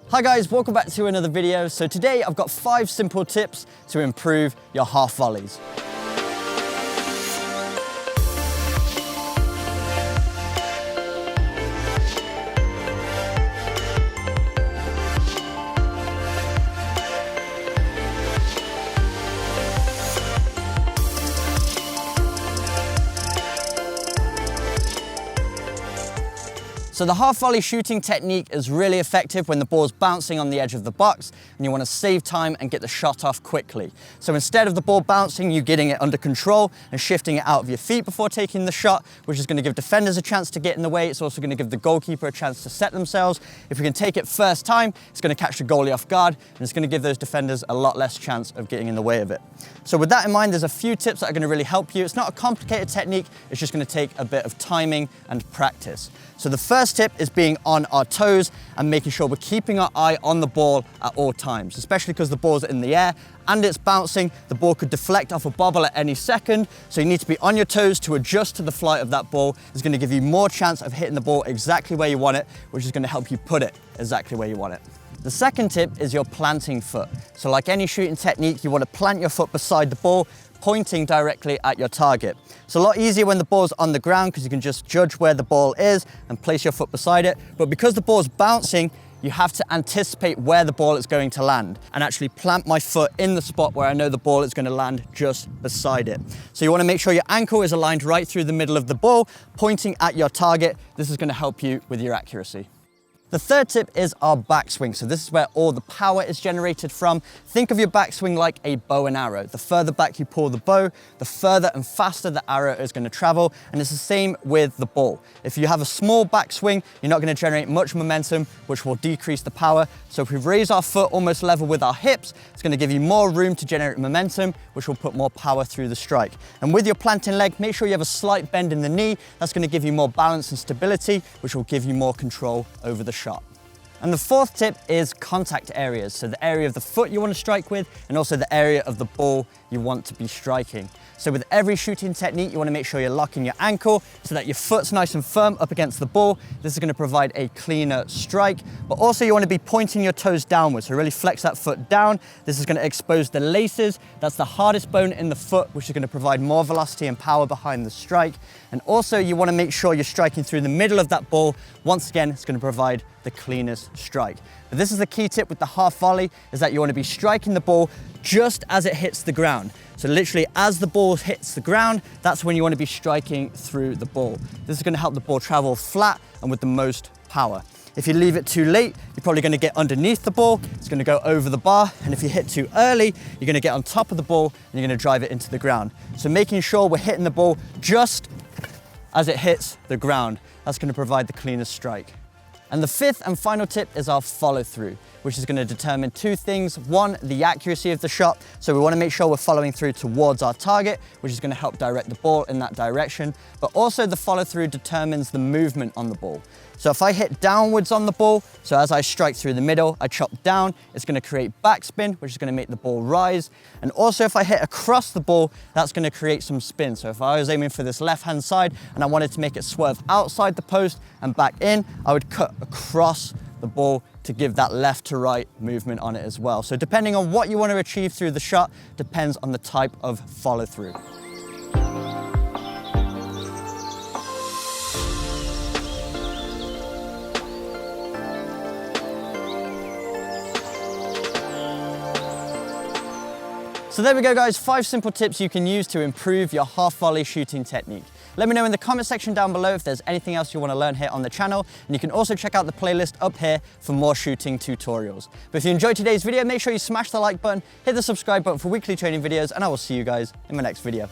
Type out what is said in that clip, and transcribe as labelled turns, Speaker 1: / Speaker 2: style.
Speaker 1: Hi guys, welcome back to another video. So today I've got 5 simple tips to improve your half volleys. So the half volley shooting technique is really effective when the ball's bouncing on the edge of the box and you want to save time and get the shot off quickly. So instead of the ball bouncing, you're getting it under control and shifting it out of your feet before taking the shot, which is going to give defenders a chance to get in the way. It's also going to give the goalkeeper a chance to set themselves. If we can take it first time, it's going to catch the goalie off guard and it's going to give those defenders a lot less chance of getting in the way of it. So with that in mind, there's a few tips that are going to really help you. It's not a complicated technique, it's just going to take a bit of timing and practice. So the first tip is being on our toes and making sure we're keeping our eye on the ball at all times, especially because the ball's in the air and it's bouncing. The ball could deflect off a bobble at any second, so you need to be on your toes to adjust to the flight of that ball. It's going to give you more chance of hitting the ball exactly where you want it, which is going to help you put it exactly where you want it. The second tip is your planting foot. So like any shooting technique, you want to plant your foot beside the ball, pointing directly at your target. It's a lot easier when the ball's on the ground because you can just judge where the ball is and place your foot beside it. But because the ball's bouncing, you have to anticipate where the ball is going to land and actually plant my foot in the spot where I know the ball is going to land just beside it. So you want to make sure your ankle is aligned right through the middle of the ball, pointing at your target. This is going to help you with your accuracy. The third tip is our backswing. So this is where all the power is generated from. Think of your backswing like a bow and arrow. The further back you pull the bow, the further and faster the arrow is going to travel. And it's the same with the ball. If you have a small backswing, you're not going to generate much momentum, which will decrease the power. So if we raise our foot almost level with our hips, it's going to give you more room to generate momentum, which will put more power through the strike. And with your planting leg, make sure you have a slight bend in the knee. That's going to give you more balance and stability, which will give you more control over the shot. And the fourth tip is contact areas. So the area of the foot you want to strike with and also the area of the ball you want to be striking. So with every shooting technique, you want to make sure you're locking your ankle so that your foot's nice and firm up against the ball. This is going to provide a cleaner strike, but also you want to be pointing your toes downwards. So really flex that foot down. This is going to expose the laces. That's the hardest bone in the foot, which is going to provide more velocity and power behind the strike. And also you want to make sure you're striking through the middle of that ball. Once again, it's going to provide the cleanest strike. But this is the key tip with the half volley, is that you want to be striking the ball just as it hits the ground. So literally as the ball hits the ground, that's when you want to be striking through the ball. This is going to help the ball travel flat and with the most power. If you leave it too late, you're probably going to get underneath the ball, it's going to go over the bar, and if you hit too early, you're going to get on top of the ball and you're going to drive it into the ground. So making sure we're hitting the ball just as it hits the ground, that's going to provide the cleanest strike. And the fifth and final tip is our follow through, which is going to determine 2 things. One, the accuracy of the shot. So we want to make sure we're following through towards our target, which is going to help direct the ball in that direction. But also the follow through determines the movement on the ball. So if I hit downwards on the ball, so as I strike through the middle, I chop down, it's going to create backspin, which is going to make the ball rise. And also if I hit across the ball, that's going to create some spin. So if I was aiming for this left-hand side and I wanted to make it swerve outside the post and back in, I would cut across the ball to give that left to right movement on it as well. So depending on what you want to achieve through the shot, depends on the type of follow through. So there we go guys, 5 simple tips you can use to improve your half volley shooting technique. Let me know in the comment section down below if there's anything else you want to learn here on the channel, and you can also check out the playlist up here for more shooting tutorials. But if you enjoyed today's video, make sure you smash the like button, hit the subscribe button for weekly training videos, and I will see you guys in my next video.